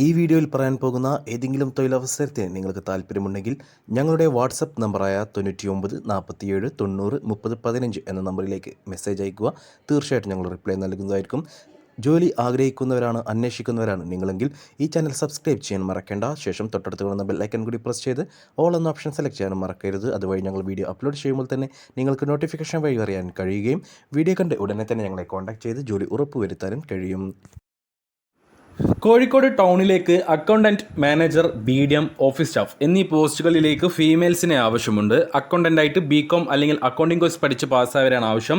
ഈ വീഡിയോയിൽ പറയാൻ പോകുന്ന ഏതെങ്കിലും തൊഴിലവസരത്തിന് നിങ്ങൾക്ക് താല്പര്യമുണ്ടെങ്കിൽ ഞങ്ങളുടെ വാട്സപ്പ് നമ്പറായ 9947903015 എന്ന നമ്പറിലേക്ക് മെസ്സേജ് അയയ്ക്കുക. തീർച്ചയായിട്ടും ഞങ്ങൾ റിപ്ലൈ നൽകുന്നതായിരിക്കും. ജോലി ആഗ്രഹിക്കുന്നവരാണ്, അന്വേഷിക്കുന്നവരാണ് നിങ്ങളെങ്കിൽ ഈ ചാനൽ സബ്സ്ക്രൈബ് ചെയ്യാൻ മറക്കേണ്ട. ശേഷം തൊട്ടടുത്ത് കാണുന്ന ബെൽ ഐക്കൺ കൂടി പ്രസ് ചെയ്ത് ഓൾ എന്ന ഓപ്ഷൻ സെലക്ട് ചെയ്യാനും മറക്കരുത്. അതുവഴി ഞങ്ങൾ വീഡിയോ അപ്ലോഡ് ചെയ്യുമ്പോൾ തന്നെ നിങ്ങൾക്ക് നോട്ടിഫിക്കേഷൻ വഴി അറിയാൻ കഴിയുകയും വീഡിയോ കണ്ട് ഉടനെ തന്നെ ഞങ്ങളെ കോൺടാക്ട് ചെയ്ത് ജോലി ഉറപ്പുവരുത്താനും കഴിയും. കോഴിക്കോട് ടൗണിലേക്ക് accountant, manager, BDM, office staff എന്നീ പോസ്റ്റുകളിലേക്ക് ഫീമെയിൽസിനെ ആവശ്യമുണ്ട്. അക്കൗണ്ടൻ്റായിട്ട് BCom അല്ലെങ്കിൽ അക്കൗണ്ടിംഗ് കോഴ്സ് പഠിച്ച് പാസ്സായവരാണ് ആവശ്യം.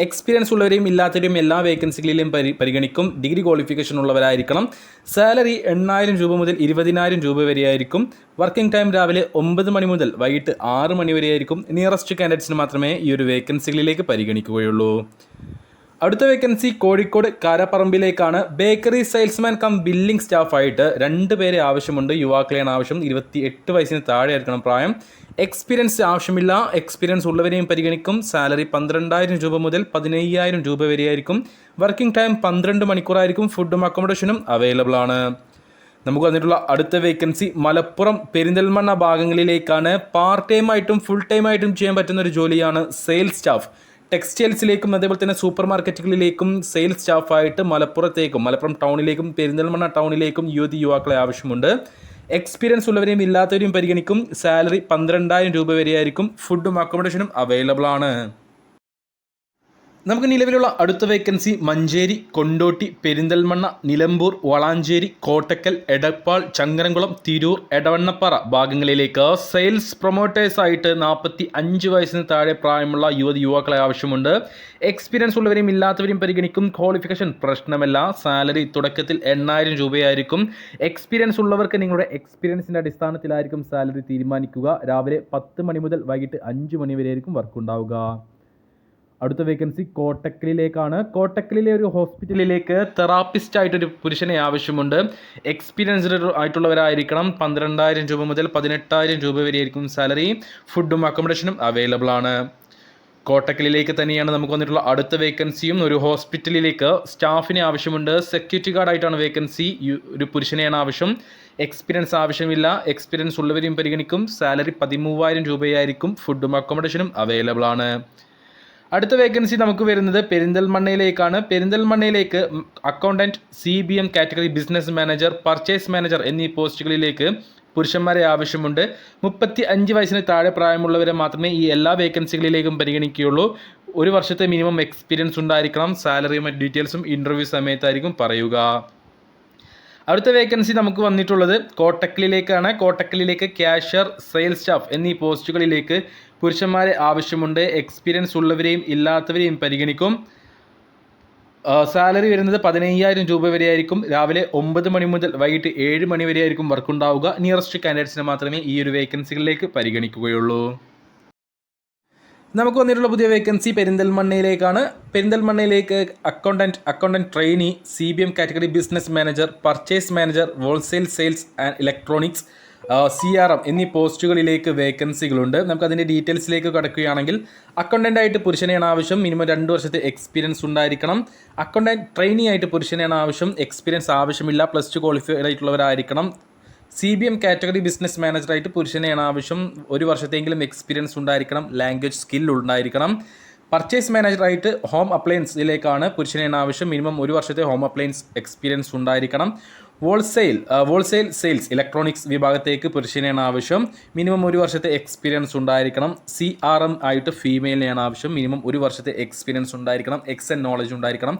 എക്സ്പീരിയൻസ് ഉള്ളവരെയും ഇല്ലാത്തവരെയും എല്ലാ വേക്കൻസികളിലും പരിഗണിക്കും. Degree qualification ഉള്ളവരായിരിക്കണം. സാലറി 8,000 രൂപ മുതൽ 20,000 രൂപ വരെയായിരിക്കും. വർക്കിംഗ് ടൈം രാവിലെ 9 മണി മുതൽ വൈകിട്ട് 6 മണി വരെയായിരിക്കും. നിയറസ്റ്റ് കാൻഡിഡേറ്റ്സിന് മാത്രമേ ഈ ഒരു വേക്കൻസികളിലേക്ക് പരിഗണിക്കുകയുള്ളൂ. അടുത്ത വേക്കൻസി കോഴിക്കോട് കാരപ്പറമ്പിലേക്കാണ്. ബേക്കറി സെയിൽസ്മാൻ കം ബില്ലിംഗ് സ്റ്റാഫായിട്ട് 2 പേരെ ആവശ്യമുണ്ട്. യുവാക്കളെയാണ് ആവശ്യം. 28 വയസ്സിന് താഴെ ആയിരിക്കണം പ്രായം. എക്സ്പീരിയൻസ് ആവശ്യമില്ല. എക്സ്പീരിയൻസ് ഉള്ളവരെയും പരിഗണിക്കും. സാലറി 12,000 രൂപ മുതൽ 15,000 രൂപ വരെയായിരിക്കും. Working time 12 മണിക്കൂറായിരിക്കും. ഫുഡും അക്കോമഡേഷനും അവൈലബിൾ ആണ്. നമുക്ക് വന്നിട്ടുള്ള അടുത്ത വേക്കൻസി മലപ്പുറം പെരിന്തൽമണ്ണ ഭാഗങ്ങളിലേക്കാണ്. പാർട്ട് ടൈമായിട്ടും ഫുൾ ടൈമായിട്ടും ചെയ്യാൻ പറ്റുന്ന ഒരു ജോലിയാണ് സെയിൽസ് സ്റ്റാഫ്. ടെക്സ്റ്റൈൽസിലേക്കും അതേപോലെ തന്നെ സൂപ്പർ മാർക്കറ്റുകളിലേക്കും സെയിൽസ് സ്റ്റാഫായിട്ട് മലപ്പുറം ടൗണിലേക്കും പെരിന്തൽമണ്ണ ടൗണിലേക്കും യുവാക്കളെ ആവശ്യമുണ്ട്. എക്സ്പീരിയൻസ് ഉള്ളവരെയും ഇല്ലാത്തവരെയും പരിഗണിക്കും. സാലറി 12,000 രൂപ വരെയായിരിക്കും. ഫുഡും അക്കോമഡേഷനും അവൈലബിൾ ആണ്. നമുക്ക് നിലവിലുള്ള അടുത്ത വേക്കൻസി മഞ്ചേരി, കൊണ്ടോട്ടി, പെരിന്തൽമണ്ണ, നിലമ്പൂർ, വളാഞ്ചേരി, കോട്ടക്കൽ, എടപ്പാൾ, ചങ്ങരംകുളം, തിരൂർ, എടവണ്ണപ്പാറ ഭാഗങ്ങളിലേക്ക് സെയിൽസ് പ്രൊമോട്ടേഴ്സായിട്ട് 45 വയസ്സിന് താഴെ പ്രായമുള്ള യുവാക്കളെ ആവശ്യമുണ്ട്. എക്സ്പീരിയൻസ് ഉള്ളവരെയും ഇല്ലാത്തവരെയും പരിഗണിക്കും. ക്വാളിഫിക്കേഷൻ പ്രശ്നമല്ല. സാലറി തുടക്കത്തിൽ 8,000 രൂപയായിരിക്കും. എക്സ്പീരിയൻസ് ഉള്ളവർക്ക് നിങ്ങളുടെ എക്സ്പീരിയൻസിൻ്റെ അടിസ്ഥാനത്തിലായിരിക്കും സാലറി തീരുമാനിക്കുക. രാവിലെ 10 മണി മുതൽ വൈകിട്ട് 5 മണി വരെയായിരിക്കും വർക്ക് ഉണ്ടാവുക. അടുത്ത വേക്കൻസി കോട്ടക്കലിലേക്കാണ്. കോട്ടക്കലിലെ ഒരു ഹോസ്പിറ്റലിലേക്ക് തെറാപ്പിസ്റ്റ് ആയിട്ടൊരു പുരുഷനെ ആവശ്യമുണ്ട്. എക്സ്പീരിയൻസ്ഡ് ആയിട്ടുള്ളവരായിരിക്കണം. 12,000 രൂപ മുതൽ 18,000 രൂപ വരെയായിരിക്കും സാലറി. ഫുഡും അക്കോമഡേഷനും അവൈലബിൾ ആണ്. കോട്ടക്കലിലേക്ക് തന്നെയാണ് നമുക്ക് വന്നിട്ടുള്ള അടുത്ത വേക്കൻസിയും. ഒരു ഹോസ്പിറ്റലിലേക്ക് സ്റ്റാഫിനെ ആവശ്യമുണ്ട്. സെക്യൂരിറ്റി ഗാർഡായിട്ടാണ് വേക്കൻസി. ഒരു പുരുഷനെയാണ് ആവശ്യം. എക്സ്പീരിയൻസ് ആവശ്യമില്ല. എക്സ്പീരിയൻസ് ഉള്ളവരെയും പരിഗണിക്കും. സാലറി 13,000 രൂപയായിരിക്കും. ഫുഡും അക്കോമഡേഷനും അവൈലബിൾ ആണ്. അടുത്ത വേക്കൻസി നമുക്ക് വരുന്നത് പെരിന്തൽമണ്ണയിലേക്കാണ്. പെരിന്തൽമണ്ണയിലേക്ക് accountant, CBM category business manager, purchase manager എന്നീ പോസ്റ്റുകളിലേക്ക് പുരുഷന്മാരെ ആവശ്യമുണ്ട്. 35 വയസ്സിന് താഴെ പ്രായമുള്ളവരെ മാത്രമേ ഈ എല്ലാ വേക്കൻസികളിലേക്കും പരിഗണിക്കുകയുള്ളൂ. 1 വർഷത്തെ മിനിമം എക്സ്പീരിയൻസ് ഉണ്ടായിരിക്കണം. സാലറിയും മറ്റ് ഡീറ്റെയിൽസും ഇൻ്റർവ്യൂ സമയത്തായിരിക്കും പറയുക. അടുത്ത വേക്കൻസി നമുക്ക് വന്നിട്ടുള്ളത് കോട്ടക്കലിലേക്കാണ്. കോട്ടക്കലിലേക്ക് ക്യാഷ്യർ, സെയിൽസ് സ്റ്റാഫ് എന്നീ പോസ്റ്റുകളിലേക്ക് പുരുഷന്മാരെ ആവശ്യമുണ്ട്. എക്സ്പീരിയൻസ് ഉള്ളവരെയും ഇല്ലാത്തവരെയും പരിഗണിക്കും. സാലറി വരുന്നത് 15,000 രൂപ വരെയായിരിക്കും. രാവിലെ 9 മണി മുതൽ വൈകിട്ട് 7 മണി വരെയായിരിക്കും വർക്ക് ഉണ്ടാവുക. നിയറസ്റ്റ് കാൻഡിഡേറ്റ്സിനെ മാത്രമേ ഈ ഒരു വേക്കൻസികളിലേക്ക് പരിഗണിക്കുകയുള്ളൂ. നമുക്ക് വന്നിട്ടുള്ള പുതിയ വേക്കൻസി പെരിന്തൽമണ്ണയിലേക്കാണ്. പെരിന്തൽമണ്ണയിലേക്ക് accountant trainee, CBM category business manager, purchase manager, wholesale sales and electronics, CRM എന്നീ പോസ്റ്റുകളിലേക്ക് വേക്കൻസികളുണ്ട്. നമുക്കതിൻ്റെ ഡീറ്റെയിൽസിലേക്ക് കടക്കുകയാണെങ്കിൽ അക്കൗണ്ടൻ്റായിട്ട് പുരുഷനെയാണ് ആവശ്യം. മിനിമം 2 വർഷത്തെ എക്സ്പീരിയൻസ് ഉണ്ടായിരിക്കണം. അക്കൗണ്ടൻറ്റ് ട്രെയിനി ആയിട്ട് പുരുഷനെയാണ് ആവശ്യം. എക്സ്പീരിയൻസ് ആവശ്യമില്ല. +2 ക്വാളിഫൈഡ് ആയിട്ടുള്ളവരായിരിക്കണം. CBM കാറ്റഗറി ബിസിനസ് മാനേജറായിട്ട് പുരുഷനെയാണ് ആവശ്യം. 1 വർഷത്തെങ്കിലും എക്സ്പീരിയൻസ് ഉണ്ടായിരിക്കണം. ലാംഗ്വേജ് സ്കിൽ ഉണ്ടായിരിക്കണം. പർച്ചേസ് മാനേജറായിട്ട് ഹോം അപ്ലയൻസിലേക്കാണ് പുരുഷനെയാണ് ആവശ്യം. മിനിമം 1 വർഷത്തെ ഹോം അപ്ലയൻസ് എക്സ്പീരിയൻസ് ഉണ്ടായിരിക്കണം. ഹോൾസെയിൽ സെയിൽസ് ഇലക്ട്രോണിക്സ് വിഭാഗത്തേക്ക് പുരുഷനെയാണ് ആവശ്യം. മിനിമം 1 വർഷത്തെ എക്സ്പീരിയൻസ് ഉണ്ടായിരിക്കണം. CRM ആയിട്ട് ഫീമെയിലിനെയാണ് ആവശ്യം. മിനിമം 1 വർഷത്തെ എക്സ്പീരിയൻസ് ഉണ്ടായിരിക്കണം. Excel നോളജ് ഉണ്ടായിരിക്കണം.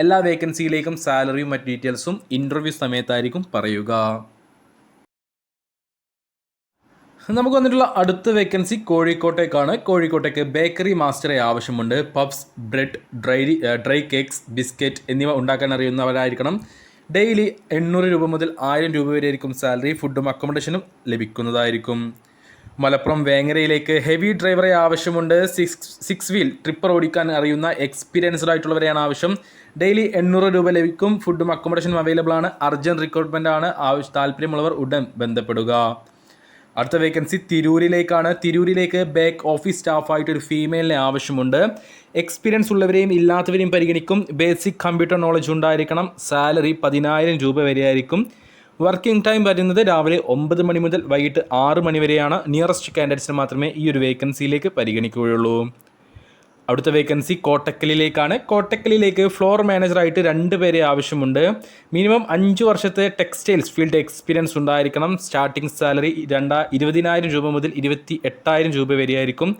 എല്ലാ വേക്കൻസിയിലേക്കും സാലറിയും മറ്റ് ഡീറ്റെയിൽസും ഇൻ്റർവ്യൂ സമയത്തായിരിക്കും പറയുക. നമുക്ക് വന്നിട്ടുള്ള അടുത്ത വേക്കൻസി കോഴിക്കോട്ടേക്കാണ്. കോഴിക്കോട്ടേക്ക് ബേക്കറി മാസ്റ്ററെ ആവശ്യമുണ്ട്. Puffs, bread, dry cakes, biscuit എന്നിവ ഉണ്ടാക്കാൻ അറിയുന്നവരായിരിക്കണം. ഡെയിലി 800 രൂപ മുതൽ 1000 രൂപ വരെയായിരിക്കും സാലറി. ഫുഡും അക്കോമഡേഷനും ലഭിക്കുന്നതായിരിക്കും. മലപ്പുറം വേങ്ങരയിലേക്ക് ഹെവി ഡ്രൈവറെ ആവശ്യമുണ്ട്. 6 വീൽ ട്രിപ്പർ ഓടിക്കാൻ അറിയുന്ന എക്സ്പീരിയൻസ്ഡ് ആയിട്ടുള്ളവരെയാണ് ആവശ്യം. ഡെയിലി 800 രൂപ ലഭിക്കും. ഫുഡും അക്കോമഡേഷനും അവൈലബിൾ ആണ്. അർജൻറ്റ് റിക്രൂട്ട്മെൻ്റ് ആണ്. താല്പര്യമുള്ളവർ ഉടൻ ബന്ധപ്പെടുക. അടുത്ത വേക്കൻസി തിരൂരിലേക്കാണ്. തിരൂരിലേക്ക് ബാക്ക് ഓഫീസ് സ്റ്റാഫായിട്ട് ഒരു ഫീമെയിലിനെ ആവശ്യമുണ്ട്. എക്സ്പീരിയൻസ് ഉള്ളവരെയും ഇല്ലാത്തവരെയും പരിഗണിക്കും. ബേസിക് കമ്പ്യൂട്ടർ നോളജ് ഉണ്ടായിരിക്കണം. സാലറി 10,000 രൂപ വരെയായിരിക്കും. വർക്കിംഗ് ടൈം വരുന്നത് രാവിലെ 9 മണി മുതൽ വൈകിട്ട് 6 മണി വരെയാണ്. നിയറസ്റ്റ് കാൻഡിഡേറ്റ്സിന് മാത്രമേ ഈ ഒരു വേക്കൻസിയിലേക്ക് പരിഗണിക്കുകയുള്ളൂ. അടുത്ത വേക്കൻസി കോട്ടക്കലിലേക്കാണ്. കോട്ടക്കലിലേക്ക് ഫ്ലോർ മാനേജറായിട്ട് 2 പേരെ ആവശ്യമുണ്ട്. മിനിമം 5 വർഷത്തെ ടെക്സ്റ്റൈൽസ് ഫീൽഡ് എക്സ്പീരിയൻസ് ഉണ്ടായിരിക്കണം. സ്റ്റാർട്ടിംഗ് സാലറി 20,000 രൂപ മുതൽ 28,000 രൂപ വരെയായിരിക്കും.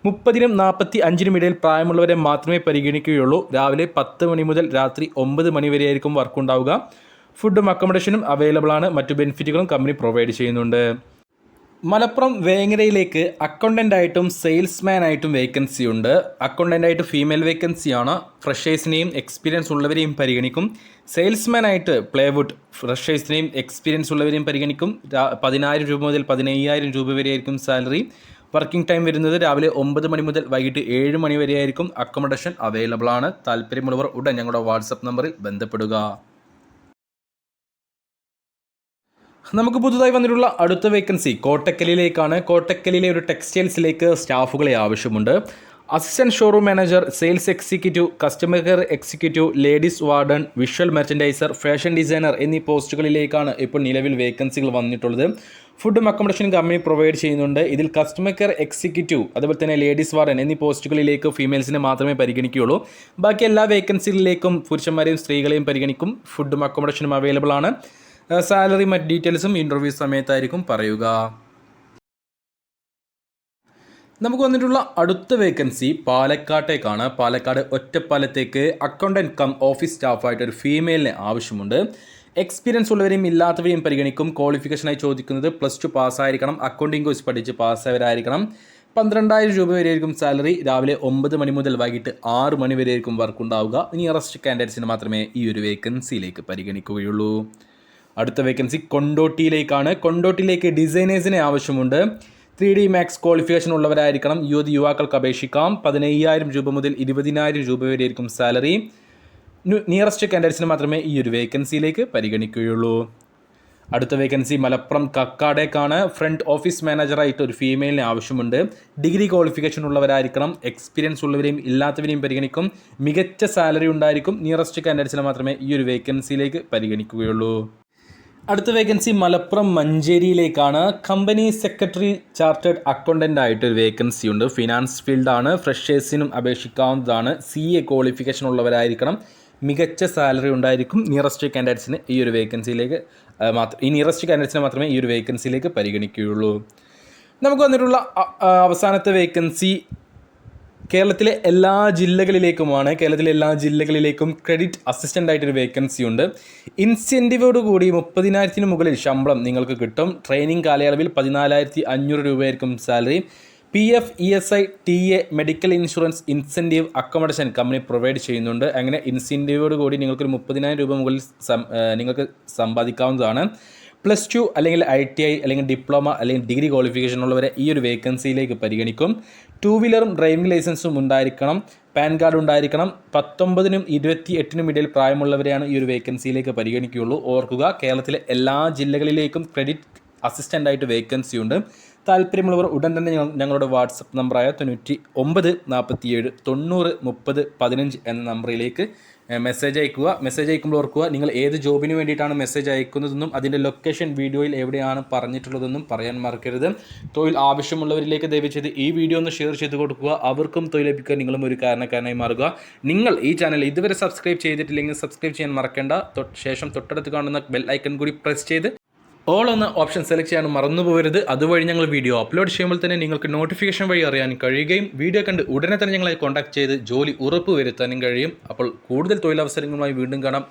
30-നും 45-നും ഇടയിൽ പ്രായമുള്ളവരെ മാത്രമേ പരിഗണിക്കുകയുള്ളൂ. രാവിലെ 10 മണി മുതൽ രാത്രി 9 മണി വരെയായിരിക്കും വർക്ക് ഉണ്ടാവുക. ഫുഡും അക്കോമഡേഷനും അവൈലബിൾ ആണ്. മറ്റു ബെനിഫിറ്റുകളും കമ്പനി പ്രൊവൈഡ് ചെയ്യുന്നുണ്ട്. മലപ്പുറം വേങ്ങരയിലേക്ക് അക്കൗണ്ടൻ്റായിട്ടും സെയിൽസ്മാനായിട്ടും വേക്കൻസി ഉണ്ട്. അക്കൗണ്ടൻ്റായിട്ട് ഫീമെയിൽ വേക്കൻസിയാണ്. ഫ്രഷേഴ്സിനെയും എക്സ്പീരിയൻസ് ഉള്ളവരെയും പരിഗണിക്കും. സെയിൽസ്മാനായിട്ട് പ്ലേവുഡ് ഫ്രഷേഴ്സിനെയും എക്സ്പീരിയൻസ് ഉള്ളവരെയും പരിഗണിക്കും. 10,000 രൂപ മുതൽ 15,000 രൂപ വരെയായിരിക്കും സാലറി. വർക്കിംഗ് ടൈം വരുന്നത് രാവിലെ 9 മണി മുതൽ വൈകിട്ട് 7 മണി വരെയായിരിക്കും. അക്കോമഡേഷൻ അവൈലബിൾ ആണ്. താല്പര്യമുള്ളവർ ഉടൻ ഞങ്ങളുടെ വാട്സപ്പ് നമ്പറിൽ ബന്ധപ്പെടുക. നമുക്ക് പുതുതായി വന്നിട്ടുള്ള അടുത്ത വേക്കൻസി കോട്ടക്കലിലേക്കാണ്. കോട്ടക്കലിലെ ഒരു ടെക്സ്റ്റൈൽസിലേക്ക് സ്റ്റാഫുകളെ ആവശ്യമുണ്ട്. Assistant showroom manager, sales executive, customer care executive, ladies warden, visual merchandiser, fashion designer എന്നീ പോസ്റ്റുകളിലേക്കാണ് ഇപ്പോൾ നിലവിൽ വേക്കൻസികൾ വന്നിട്ടുള്ളത്. ഫുഡും അക്കോമഡേഷനും കമ്പനി പ്രൊവൈഡ് ചെയ്യുന്നുണ്ട്. ഇതിൽ കസ്റ്റമർ കെയർ എക്സിക്യൂട്ടീവ് അതുപോലെ തന്നെ ലേഡീസ് വാർഡൻ എന്നീ പോസ്റ്റുകളിലേക്ക് ഫീമെയിൽസിനെ മാത്രമേ പരിഗണിക്കുകയുള്ളൂ. ബാക്കി എല്ലാ വേക്കൻസികളിലേക്കും പുരുഷന്മാരെയും സ്ത്രീകളെയും പരിഗണിക്കും. ഫുഡും അക്കോമഡേഷനും അവൈലബിൾ ആണ്. സാലറി മറ്റ് ഡീറ്റെയിൽസും ഇൻ്റർവ്യൂ സമയത്തായിരിക്കും പറയുക. നമുക്ക് വന്നിട്ടുള്ള അടുത്ത വേക്കൻസി പാലക്കാട്ടേക്കാണ്. പാലക്കാട് ഒറ്റപ്പാലത്തേക്ക് അക്കൗണ്ടൻറ്റ് കം ഓഫീസ് സ്റ്റാഫായിട്ട് ഒരു ഫീമെയിലിനെ ആവശ്യമുണ്ട്. എക്സ്പീരിയൻസ് ഉള്ളവരെയും ഇല്ലാത്തവരെയും പരിഗണിക്കും. ക്വാളിഫിക്കേഷനായി ചോദിക്കുന്നത് +2 പാസ്സായിരിക്കണം. അക്കൗണ്ടിംഗ് കോഴ്സ് പഠിച്ച് പാസ്സായവരായിരിക്കണം. 12,000 രൂപ വരെയായിരിക്കും സാലറി. രാവിലെ 9 മണി മുതൽ വൈകിട്ട് 6 മണി വരെയായിരിക്കും വർക്ക് ഉണ്ടാവുക. നിയറസ്റ്റ് കാൻഡിഡേറ്റ്സിന് മാത്രമേ ഈ ഒരു വേക്കൻസിയിലേക്ക് പരിഗണിക്കുകയുള്ളൂ. അടുത്ത വേക്കൻസി കൊണ്ടോട്ടിയിലേക്കാണ്. കൊണ്ടോട്ടിയിലേക്ക് ഡിസൈനേഴ്സിനെ ആവശ്യമുണ്ട്. 3D max qualification ഉള്ളവരായിരിക്കണം. യുവാക്കൾക്ക് അപേക്ഷിക്കാം. 15,000 രൂപ മുതൽ 20,000 രൂപ വരെയായിരിക്കും സാലറി. നിയറസ്റ്റ് കാൻഡിഡേറ്റ്സിന് മാത്രമേ ഈ ഒരു വേക്കൻസിയിലേക്ക് പരിഗണിക്കുകയുള്ളൂ. അടുത്ത വേക്കൻസി മലപ്പുറം കക്കാടേക്കാണ്. ഫ്രണ്ട് ഓഫീസ് മാനേജറായിട്ട് ഒരു ഫീമെയിലിനെ ആവശ്യമുണ്ട്. ഡിഗ്രി ക്വാളിഫിക്കേഷൻ ഉള്ളവരായിരിക്കണം. എക്സ്പീരിയൻസ് ഉള്ളവരെയും ഇല്ലാത്തവരെയും പരിഗണിക്കും. മികച്ച സാലറി ഉണ്ടായിരിക്കും. നിയറസ്റ്റ് കാൻഡിഡേറ്റ്സിനെ മാത്രമേ ഈ ഒരു വേക്കൻസിയിലേക്ക് പരിഗണിക്കുകയുള്ളൂ. അടുത്ത വേക്കൻസി മലപ്പുറം മഞ്ചേരിയിലേക്കാണ്. കമ്പനി സെക്രട്ടറി ചാർട്ടേഡ് അക്കൗണ്ടൻ്റ് ആയിട്ട് ഒരു വേക്കൻസി ഉണ്ട്. ഫിനാൻസ് ഫീൽഡാണ്. ഫ്രഷേഴ്സിനും അപേക്ഷിക്കാവുന്നതാണ്. CA ക്വാളിഫിക്കേഷൻ ഉള്ളവരായിരിക്കണം. മികച്ച സാലറി ഉണ്ടായിരിക്കും. നിയറസ്റ്റ് കാൻഡിഡേറ്റ്സിന് ഈ ഒരു വേക്കൻസിയിലേക്ക് മാത്രമേ ഈ ഒരു വേക്കൻസിയിലേക്ക് പരിഗണിക്കുകയുള്ളൂ. നമുക്ക് വന്നിട്ടുള്ള അവസാനത്തെ വേക്കൻസി കേരളത്തിലെ എല്ലാ ജില്ലകളിലേക്കുമാണ്. കേരളത്തിലെ എല്ലാ ജില്ലകളിലേക്കും ക്രെഡിറ്റ് അസിസ്റ്റൻ്റ് ആയിട്ടൊരു വേക്കൻസി ഉണ്ട്. ഇൻസെൻറ്റീവോട് കൂടി 30,000 മുകളിൽ ശമ്പളം നിങ്ങൾക്ക് കിട്ടും. ട്രെയിനിങ് കാലയളവിൽ 14,500 രൂപയായിരിക്കും salary. PF, ESI, TA, medical insurance, incentive, accommodation company provide ചെയ്യുന്നുണ്ട്. അങ്ങനെ ഇൻസെൻറ്റീവോട് കൂടി നിങ്ങൾക്കൊരു 30,000 രൂപ മുകളിൽ നിങ്ങൾക്ക് സമ്പാദിക്കാവുന്നതാണ്. +2 അല്ലെങ്കിൽ ITI അല്ലെങ്കിൽ ഡിപ്ലോമ അല്ലെങ്കിൽ ഡിഗ്രി ക്വാളിഫിക്കേഷൻ ഉള്ളവരെ ഈ ഒരു വേക്കൻസിയിലേക്ക് പരിഗണിക്കും. 2 വീലറും ഡ്രൈവിംഗ് ലൈസൻസും ഉണ്ടായിരിക്കണം. പാൻ കാർഡ് ഉണ്ടായിരിക്കണം. 19-നും 28-നും ഇടയിൽ പ്രായമുള്ളവരെയാണ് ഈ ഒരു വേക്കൻസിയിലേക്ക് പരിഗണിക്കുകയുള്ളൂ. ഓർക്കുക, കേരളത്തിലെ എല്ലാ ജില്ലകളിലേക്കും ക്രെഡിറ്റ് അസിസ്റ്റൻ്റ് ആയിട്ട് വേക്കൻസി ഉണ്ട്. താല്പര്യമുള്ളവർ ഉടൻ തന്നെ ഞങ്ങളുടെ വാട്സപ്പ് നമ്പറായ 99 47 90 30 15 എന്ന നമ്പറിലേക്ക് മെസ്സേജ് അയക്കുക. മെസ്സേജ് അയക്കുമ്പോൾ ഓർക്കുക, നിങ്ങൾ ഏത് ജോബിന് വേണ്ടിയിട്ടാണ് മെസ്സേജ് അയക്കുന്നതെന്നും അതിൻ്റെ ലൊക്കേഷൻ വീഡിയോയിൽ എവിടെയാണ് പറഞ്ഞിട്ടുള്ളതെന്നും പറയാൻ മറക്കരുത്. തൊഴിൽ ആവശ്യമുള്ളവരിലേക്ക് ദയവ് ചെയ്ത് ഈ വീഡിയോ ഒന്ന് ഷെയർ ചെയ്ത് കൊടുക്കുക. അവർക്കും തൊഴിൽ ലഭിക്കാൻ നിങ്ങളും ഒരു കാരണക്കാരനായി മാറുക. നിങ്ങൾ ഈ ചാനൽ ഇതുവരെ സബ്സ്ക്രൈബ് ചെയ്തിട്ടില്ലെങ്കിൽ സബ്സ്ക്രൈബ് ചെയ്യാൻ മറക്കേണ്ട. ശേഷം തൊട്ടടുത്ത് കാണുന്ന ബെൽ ഐക്കൺ കൂടി പ്രസ് ചെയ്ത് ഓൾ എന്ന ഓപ്ഷൻ സെലക്ട് ചെയ്യാൻ മറന്നു പോകരുത്. അതുവഴി ഞങ്ങൾ വീഡിയോ അപ്ലോഡ് ചെയ്യുമ്പോൾ തന്നെ നിങ്ങൾക്ക് നോട്ടിഫിക്കേഷൻ വഴി അറിയാൻ കഴിയുകയും വീഡിയോ കണ്ട് ഉടനെ തന്നെ ഞങ്ങളെ കോൺടാക്ട് ചെയ്ത് ജോലി ഉറപ്പ് വരുത്താനും കഴിയും. അപ്പോൾ കൂടുതൽ തൊഴിലവസരങ്ങളുമായി വീണ്ടും കാണാം.